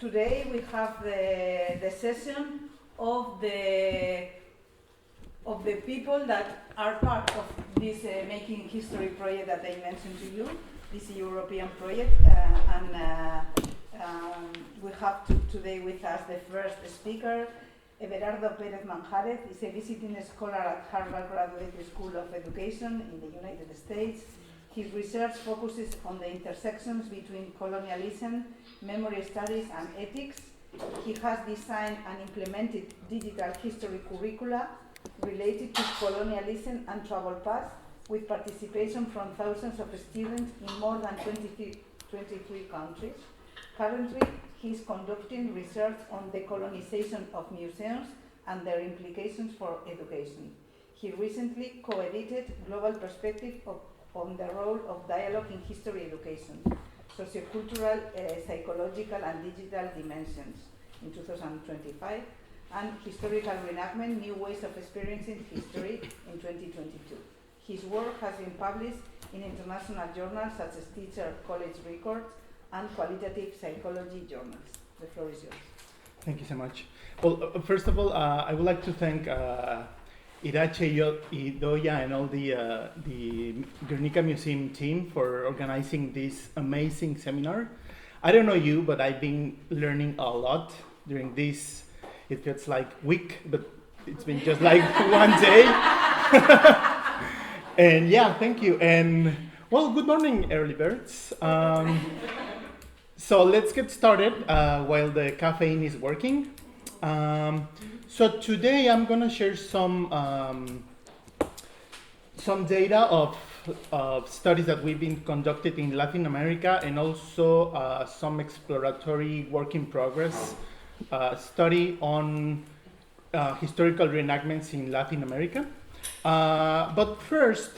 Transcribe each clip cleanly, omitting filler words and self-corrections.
today we have the session of the people that are part of this Making History project that I mentioned to you, this European project, we have today with us the first speaker, Everardo Pérez Manjarez. Is a visiting scholar at Harvard Graduate School of Education in the United States. His research focuses on the intersections between colonialism, memory studies, and ethics. He has designed and implemented digital history curricula related to colonialism and travel paths, with participation from thousands of students in more than 23 countries. Currently, he is conducting research on the colonization of museums and their implications for education. He recently co-edited Global Perspective on the role of dialogue in history education, sociocultural, psychological and digital dimensions in 2025, and Historical Reenactment, New Ways of Experiencing History in 2022. His work has been published in international journals such as Teacher College Records and Qualitative Psychology journals. The floor is yours. Thank you so much. Well, first of all, I would like to thank Irache, Idoia, and all the Gernika Museum team for organizing this amazing seminar. I don't know you, but I've been learning a lot during this. It feels like week, but it's been just like one day. And yeah, thank you. And well, good morning, early birds. So let's get started while the caffeine is working. So today I'm going to share some data of studies that we've been conducted in Latin America, and also some exploratory work in progress study on historical reenactments in Latin America. But first,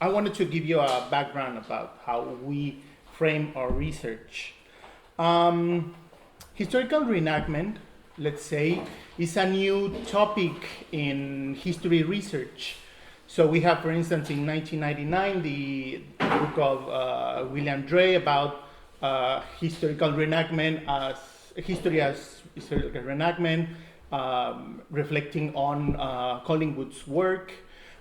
I wanted to give you a background about how we frame our research. Historical reenactment, let's say, is a new topic in history research. So we have, for instance, in 1999, the book of William Drey about historical reenactment as history as historical reenactment, reflecting on Collingwood's work.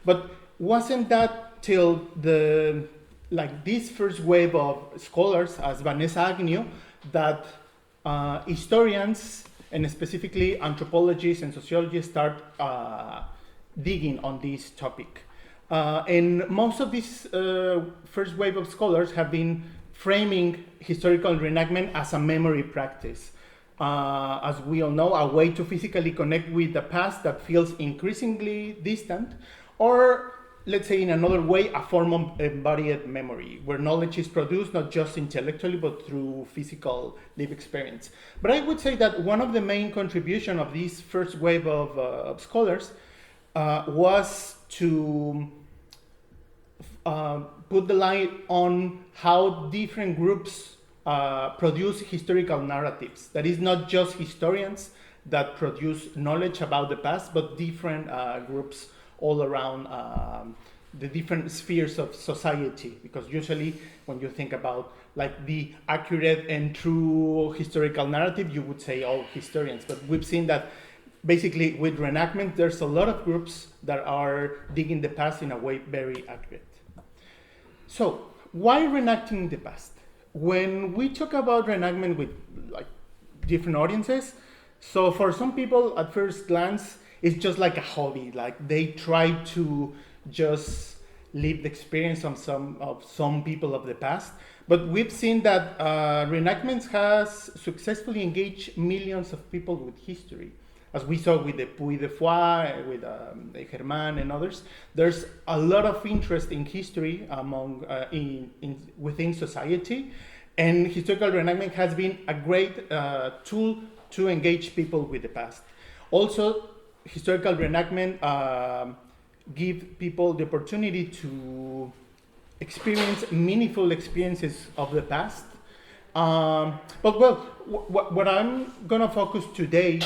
But wasn't that till this first wave of scholars, as Vanessa Agnew, that historians and specifically anthropologists and sociologists start digging on this topic. And most of these first wave of scholars have been framing historical reenactment as a memory practice. As we all know, a way to physically connect with the past that feels increasingly distant, or let's say in another way, a form of embodied memory, where knowledge is produced not just intellectually, but through physical lived experience. But I would say that one of the main contributions of this first wave of scholars was to put the light on how different groups produce historical narratives. That is not just historians that produce knowledge about the past, but different groups all around the different spheres of society. Because usually when you think about like the accurate and true historical narrative, you would say all historians. But we've seen that basically with reenactment, there's a lot of groups that are digging the past in a way very accurate. So why reenacting the past? When we talk about reenactment with like different audiences, so for some people at first glance, it's just like a hobby. Like they try to just live the experience of some people of the past. But we've seen that reenactments has successfully engaged millions of people with history. As we saw with the Puy de Foix, with Germán and others, there's a lot of interest in history among within society, and historical reenactment has been a great tool to engage people with the past. Also, historical reenactment give people the opportunity to experience meaningful experiences of the past. But well, what I'm gonna focus today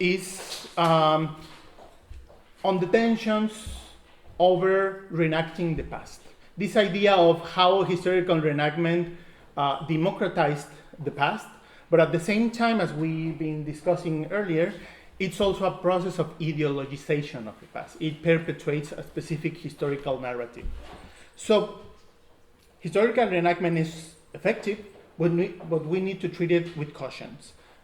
is on the tensions over reenacting the past. This idea of how historical reenactment democratized the past, But at the same time, as we've been discussing earlier, it's also a process of ideologization of the past. It perpetuates a specific historical narrative. So, historical reenactment is effective, but we need to treat it with caution.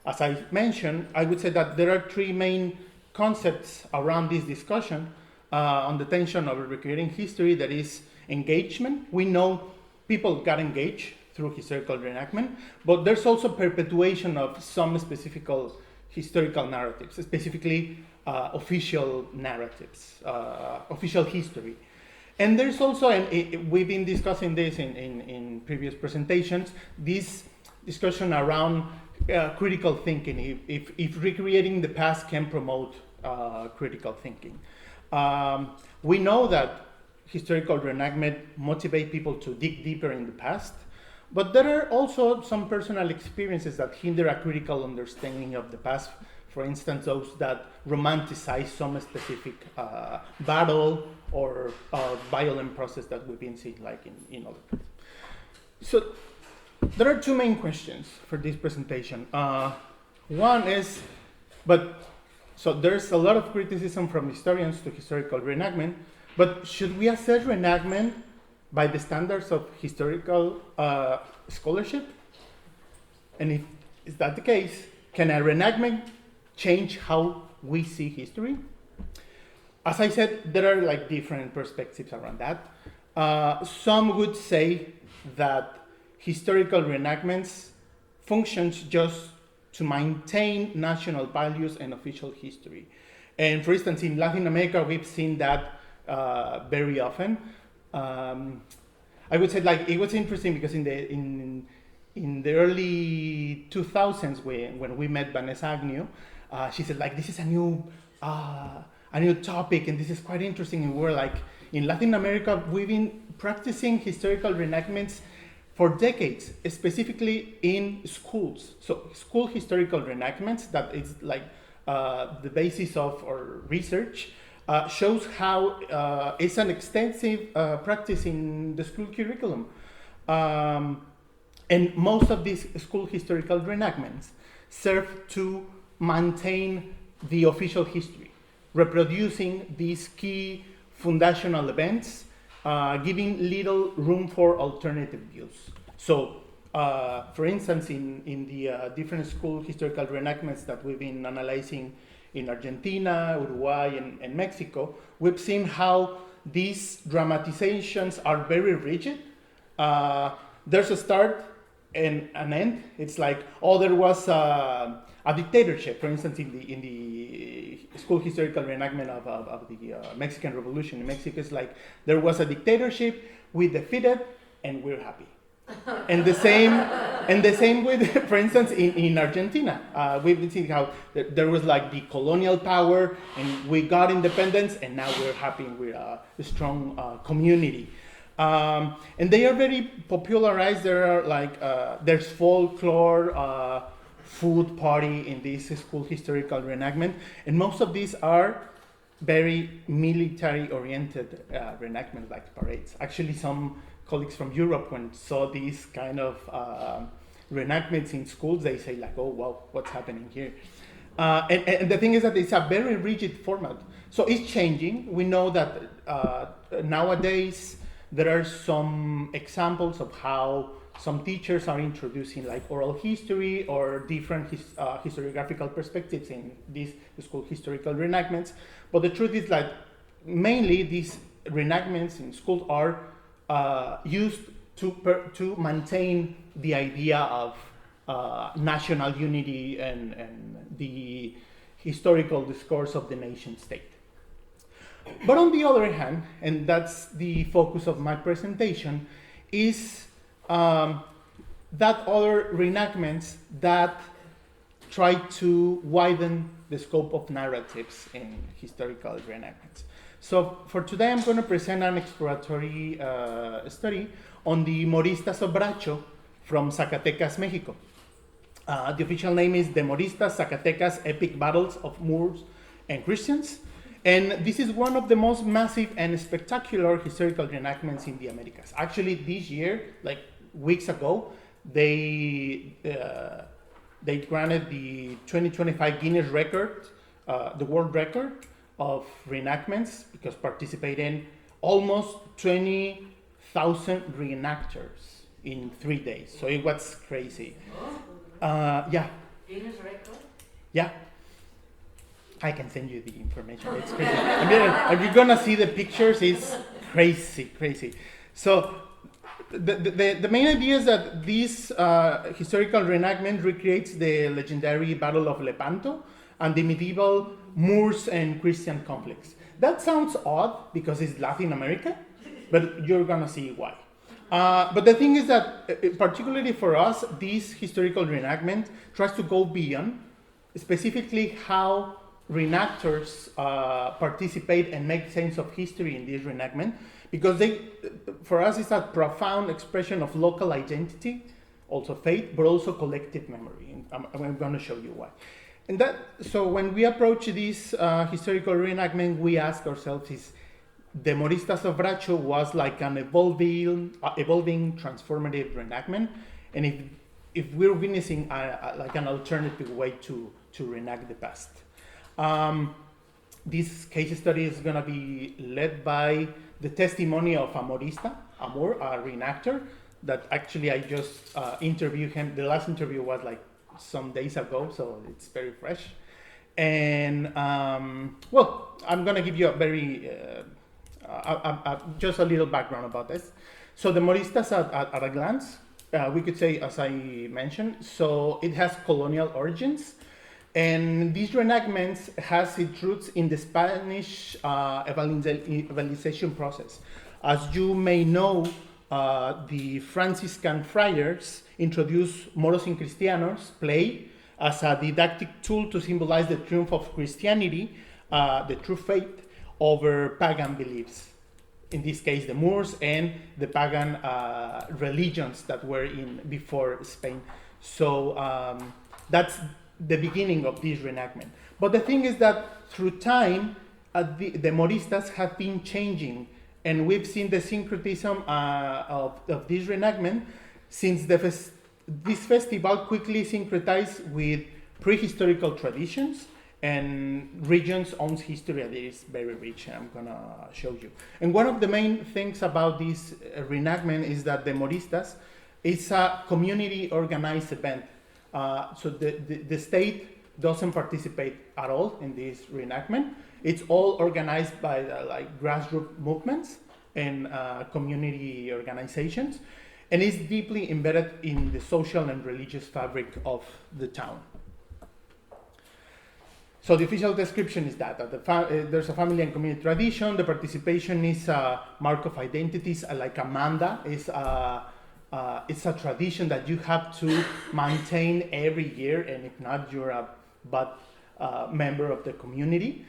As I mentioned, I would say that there are three main concepts around this discussion on the tension of recreating history. That is engagement. We know people got engaged through historical reenactment, but there's also perpetuation of some specific historical narratives, specifically official narratives, official history. And there's also, and we've been discussing this in previous presentations, this discussion around critical thinking, if recreating the past can promote critical thinking. We know that historical reenactment motivate people to dig deeper in the past, but there are also some personal experiences that hinder a critical understanding of the past. For instance, those that romanticize some specific battle or violent process that we've been seeing, like in other places. So there are two main questions for this presentation. One is, so there's a lot of criticism from historians to historical reenactment, but should we assess reenactment by the standards of historical scholarship? And if is that the case, can a reenactment change how we see history? As I said, there are like different perspectives around that. Some would say that historical reenactments functions just to maintain national values and official history. And for instance, in Latin America, we've seen that very often. I would say like it was interesting because in the early 2000s when we met Vanessa Agnew, she said like this is a new topic and this is quite interesting, and we're like in Latin America we've been practicing historical reenactments for decades, specifically in schools. So school historical reenactments, that is like the basis of our research, shows how it's an extensive practice in the school curriculum. And most of these school historical reenactments serve to maintain the official history, reproducing these key foundational events, giving little room for alternative views. So, for instance, in the different school historical reenactments that we've been analyzing in Argentina, Uruguay, and Mexico, we've seen how these dramatizations are very rigid. There's a start and an end. It's like, oh, there was a dictatorship. For instance, in the school historical reenactment of the Mexican Revolution in Mexico, it's like there was a dictatorship, we defeated, and we're happy. And the same with, for instance, in Argentina, we've been seeing how there was like the colonial power, and we got independence, and now we're happy. We're a strong community, and they are very popularized. There are like there's folklore, food party in this school historical reenactment, and most of these are very military-oriented reenactments, like parades. Actually, some colleagues from Europe, when saw these kind of reenactments in schools, they say like, oh, wow, what's happening here? And the thing is that it's a very rigid format. So it's changing. We know that nowadays there are some examples of how some teachers are introducing like oral history or different historiographical perspectives in these school historical reenactments. But the truth is that mainly these reenactments in schools are used to maintain the idea of national unity and the historical discourse of the nation state. But on the other hand, and that's the focus of my presentation, is that other reenactments that try to widen the scope of narratives in historical reenactments. So for today, I'm going to present an exploratory study on the Moristas of Bracho from Zacatecas, Mexico. The official name is the Moristas Zacatecas Epic Battles of Moors and Christians. And this is one of the most massive and spectacular historical reenactments in the Americas. Actually, this year, like weeks ago, they they granted the 2025 Guinness record, the world record of reenactments, because participated almost 20,000 reenactors in 3 days. So it was crazy. Yeah. Guinness record? Yeah. I can send you the information. It's crazy. I mean, if you're gonna see the pictures, it's crazy. So the main idea is that this historical reenactment recreates the legendary Battle of Lepanto and the medieval Moors and Christian conflicts. That sounds odd because it's Latin America, but you're gonna see why. But the thing is that, particularly for us, this historical reenactment tries to go beyond, specifically how reenactors participate and make sense of history in this reenactment, because for us, it's a profound expression of local identity, also faith, but also collective memory. And I'm going to show you why. And so when we approach this historical reenactment, we ask ourselves, is the Moristas of Bracho was like an evolving, transformative reenactment, and if we're witnessing like an alternative way to reenact the past. This case study is going to be led by the testimony of a Morista, a reenactor, that actually I just interviewed him. The last interview was like some days ago, so it's very fresh. And well, I'm going to give you a very, just a little background about this. So the Moristas at a glance, we could say, as I mentioned, so it has colonial origins. And these reenactments has its roots in the Spanish evangelization process. As you may know, the Franciscan friars introduced Moros y Cristianos play as a didactic tool to symbolize the triumph of Christianity, the true faith, over pagan beliefs. In this case, the Moors and the pagan religions that were in before Spain. So that's the beginning of this reenactment. But the thing is that through time, the Moristas have been changing, and we've seen the syncretism of this reenactment since this festival quickly syncretized with prehistorical traditions and region's own history that is very rich, and I'm gonna show you. And one of the main things about this reenactment is that the Moristas is a community organized event. So the state doesn't participate at all in this reenactment. It's all organized by like grassroots movements and community organizations, and it's deeply embedded in the social and religious fabric of the town. So the official description is that there's a family and community tradition. The participation is a mark of identities, like a manda it's a tradition that you have to maintain every year, and if not, you're a bad member of the community.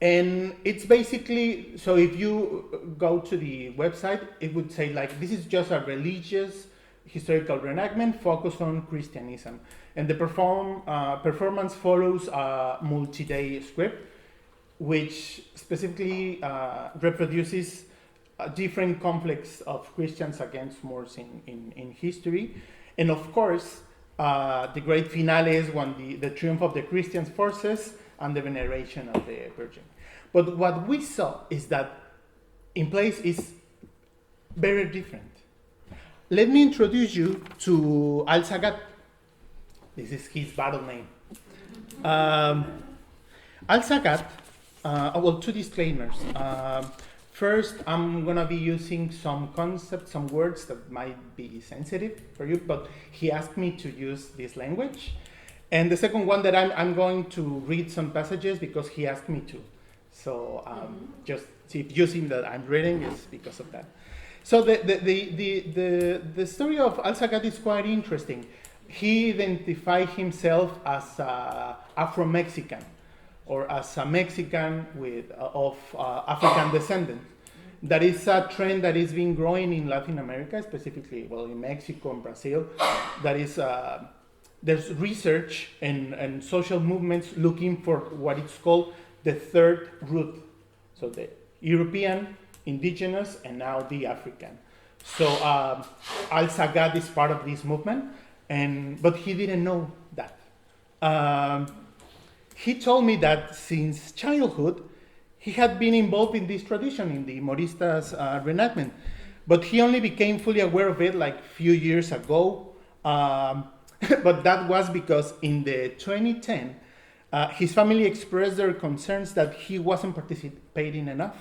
And it's basically, so if you go to the website, it would say like, this is just a religious historical reenactment focused on Christianism. And the performance follows a multi-day script, which specifically reproduces different conflicts of Christians against Moors in history. And of course, the great finale is when the triumph of the Christian forces and the veneration of the Virgin. But what we saw is that in place is very different. Let me introduce you to Al-Sagat. This is his battle name. Al-Sagat, well, two disclaimers. First, I'm going to be using some concepts, some words that might be sensitive for you, but he asked me to use this language. And the second one, that I'm going to read some passages because he asked me to. So just if you see that I'm reading, is because of that. So the story of Al-Sagat is quite interesting. He identified himself as Afro-Mexican, or as a Mexican of African descent. That is a trend that is been growing in Latin America, specifically, well, in Mexico and Brazil. That is, there's research and social movements looking for what is called the third root. So the European, indigenous, and now the African. So Al-Sagat is part of this movement. But he didn't know that. He told me that since childhood, he had been involved in this tradition, in the Moristas reenactment, but he only became fully aware of it like a few years ago. But that was because in the 2010, his family expressed their concerns that he wasn't participating enough.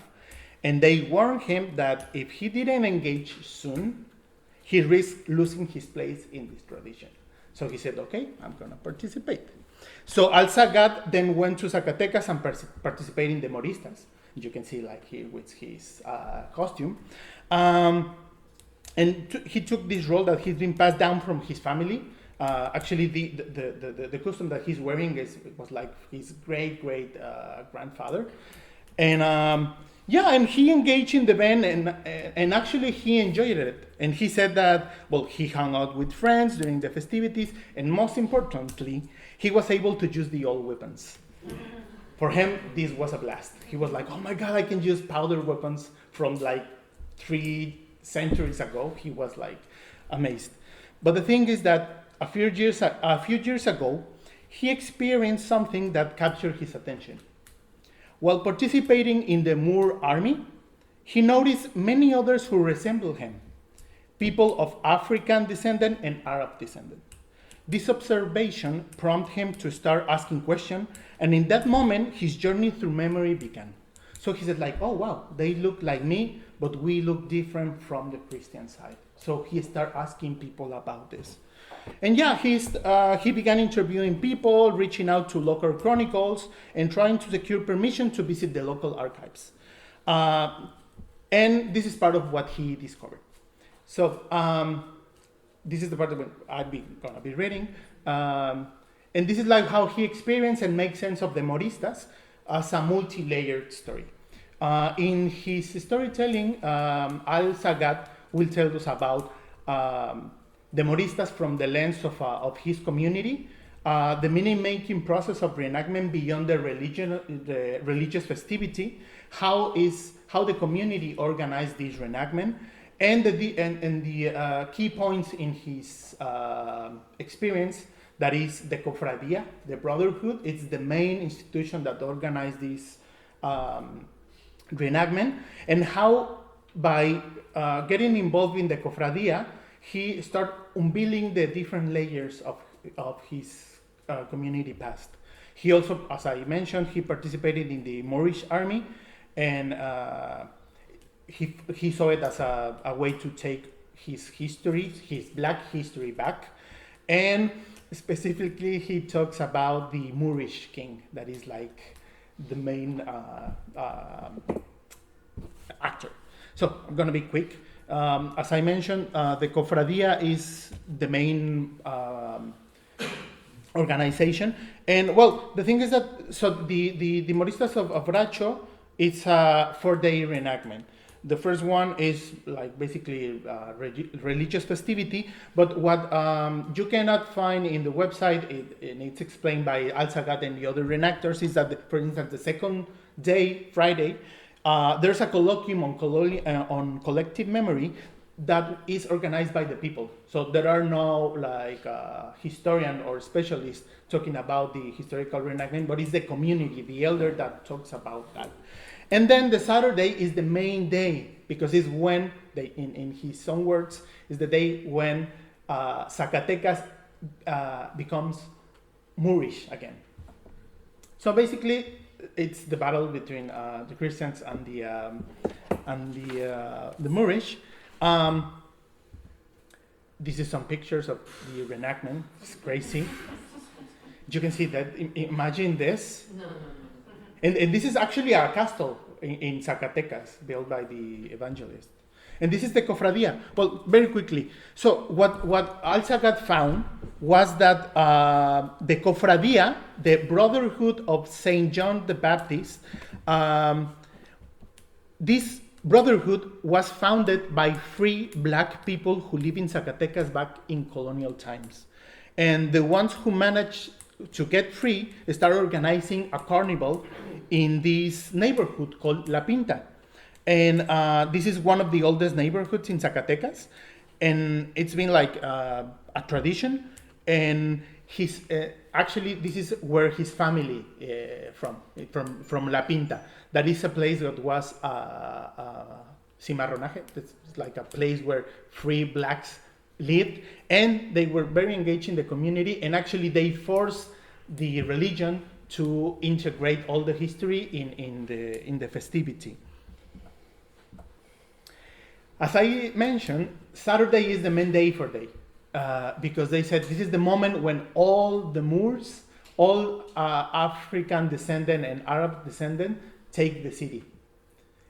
And they warned him that if he didn't engage soon, he risked losing his place in this tradition. So he said, okay, I'm going to participate. So Alzagat then went to Zacatecas and participated in the Moristas. You can see like here with his costume. He took this role that he's been passed down from his family. Actually, the costume that he's wearing was like his great grandfather. And he engaged in the band, and actually he enjoyed it. And he said that, well, he hung out with friends during the festivities, and most importantly, he was able to use the old weapons. For him, this was a blast. He was like, oh my God, I can use powder weapons from like 3 centuries ago. He was like amazed. But the thing is that a few years ago, he experienced something that captured his attention. While participating in the Moor army, he noticed many others who resembled him, people of African descent and Arab descent. This observation prompted him to start asking questions, and in that moment, his journey through memory began. So he said like, oh wow, they look like me, but we look different from the Christian side. So he started asking people about this. And he began interviewing people, reaching out to local chronicles, and trying to secure permission to visit the local archives. And this is part of what he discovered. So this is the part that I'm going to be reading. And this is like how he experienced and makes sense of the Moristas as a multi-layered story. In his storytelling, Alzagat will tell us about the Moristas from the lens of his community, the meaning-making process of reenactment beyond the religious festivity, how the community organized this reenactment, and the key points in his experience, that is the cofradia, the brotherhood. It's the main institution that organized this reenactment, and how by getting involved in the cofradia, he started unveiling the different layers of his community past. He also, as I mentioned, he participated in the Moorish army, and he saw it as a way to take his history, his black history back. And specifically, he talks about the Moorish king, that is like the main actor. So I'm going to be quick. As I mentioned, the cofradia is the main organization. And well, the thing is that, so the Moristas of Bracho, it's a 4-day reenactment. The first one is like basically religious festivity, but what you cannot find in the website, and it's explained by Alzagat and the other reenactors, is that, for instance, the second day, Friday, there's a colloquium on collective memory that is organized by the people. So there are no like historian or specialist talking about the historical reenactment, but it's the community, the elder, that talks about that. And then the Saturday is the main day, because it's when, in his own words, is the day when Zacatecas becomes Moorish again. So basically, it's the battle between the Christians and the Moorish. This is some pictures of the reenactment. It's crazy. You can see that. Imagine this. And this is actually a castle in Zacatecas built by the evangelist. And this is the cofradia. Well, very quickly. So what Alzagat found was that the cofradia, the Brotherhood of St. John the Baptist, this brotherhood was founded by free black people who live in Zacatecas back in colonial times. And the ones who managed to get free started organizing a carnival in this neighborhood called La Pinta. And this is one of the oldest neighborhoods in Zacatecas. And it's been like a tradition. and his actually this is where his family from La Pinta. That is a place that was cimarronaje. It's like a place where free blacks lived, and they were very engaged in the community, and actually they forced the religion to integrate all the history in the festivity. As I mentioned, Saturday is the main day for day, because they said this is the moment when all the Moors, all African descendant and Arab descendant take the city.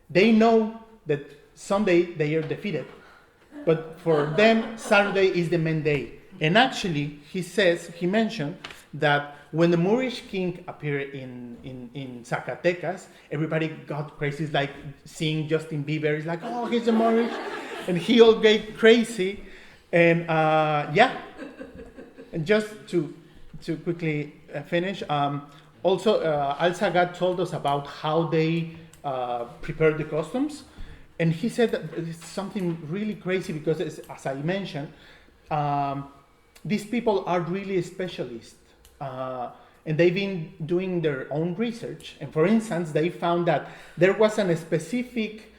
They know that Sunday they are defeated, but for them Saturday is the main day. And actually, he mentioned that when the Moorish king appeared in Zacatecas, everybody got crazy. It's like seeing Justin Bieber. It's like, oh, he's a Moorish. And he all get crazy. And yeah, and just to quickly finish, also Al-Sagat told us about how they prepared the costumes. And he said that it's something really crazy because, as I mentioned, these people are really specialists. And they've been doing their own research. And for instance, they found that there was a specific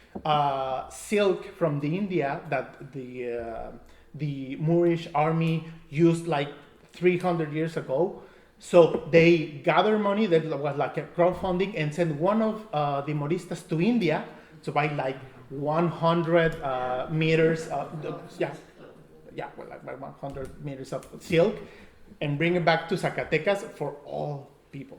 silk from the India that the Moorish army used like 300 years ago. So they gathered money, that was like a crowdfunding, and sent one of the Moristas to India to buy like 100 meters, like 100 meters of silk, and bring it back to Zacatecas for all people.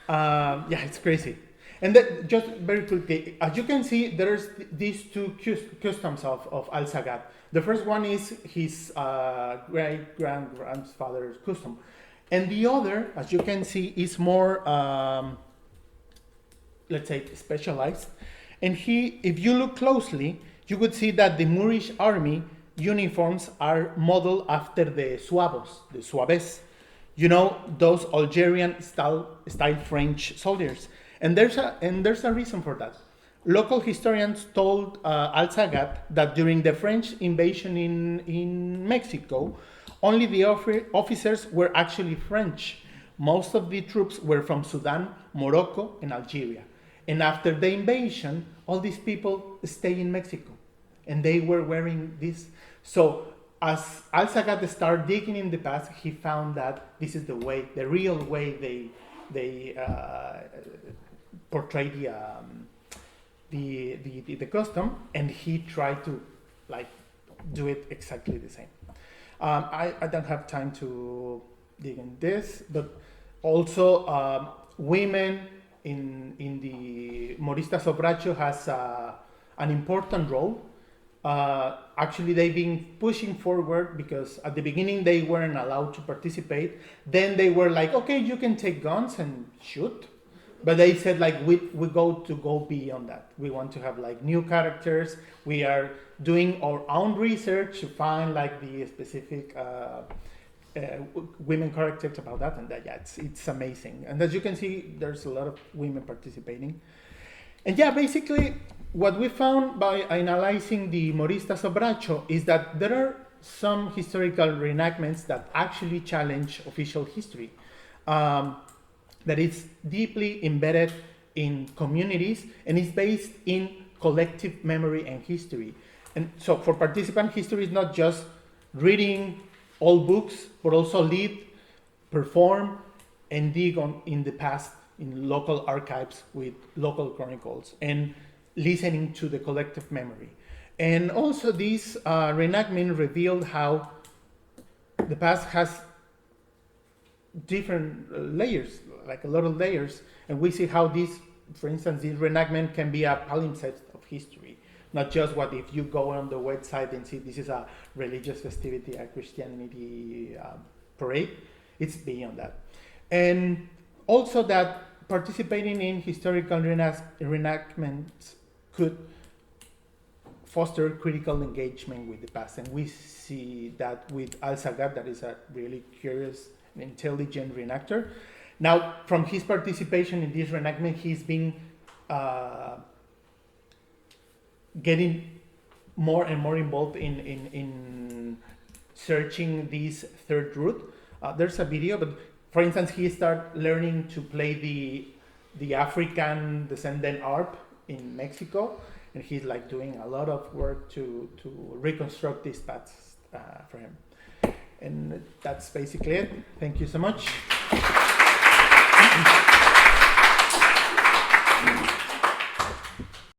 Yeah, it's crazy. And then just very quickly, as you can see, there's these two customs of Al-Sagat. The first one is his great-grandfather's custom. And the other, as you can see, is more, let's say, specialized. And if you look closely, you would see that the Moorish army uniforms are modeled after the Zouaves, you know, those Algerian style French soldiers. And there's a reason for that. Local historians told Al-Sagat that during the French invasion in Mexico, only the officers were actually French. Most of the troops were from Sudan, Morocco, and Algeria. And after the invasion, all these people stay in Mexico, and they were wearing this. So as Al-Sagat started digging in the past, he found that this is the way, the real way they portray the custom, and he tried to like do it exactly the same. I don't have time to dig in this, but also women in the Moristas of Bracho has an important role. Actually, they've been pushing forward because at the beginning they weren't allowed to participate. Then they were like, okay, you can take guns and shoot. But they said like, we go beyond that. We want to have like new characters. We are doing our own research to find like the specific women characters about that. And that, yeah, it's amazing. And as you can see, there's a lot of women participating. And yeah, basically, what we found by analyzing the Moristas of Bracho is that there are some historical reenactments that actually challenge official history, that is deeply embedded in communities and is based in collective memory and history. And so for participant, history is not just reading old books, but also live, perform, and dig in the past in local archives with local chronicles and listening to the collective memory. And also this reenactment revealed how the past has different layers, like a lot of layers, and we see how this, for instance, this reenactment can be a palimpsest of history, not just what if you go on the website and see this is a religious festivity, a Christianity parade. It's beyond that. And also that participating in historical reenactments could foster critical engagement with the past. And we see that with Al-Sagat, that is a really curious and intelligent reenactor. Now, from his participation in this reenactment, he's been getting more and more involved in searching this third route there's a video, but for instance, he started learning to play the African descendant harp in Mexico, and he's like doing a lot of work to reconstruct these paths for him. And that's basically it. Thank you so much.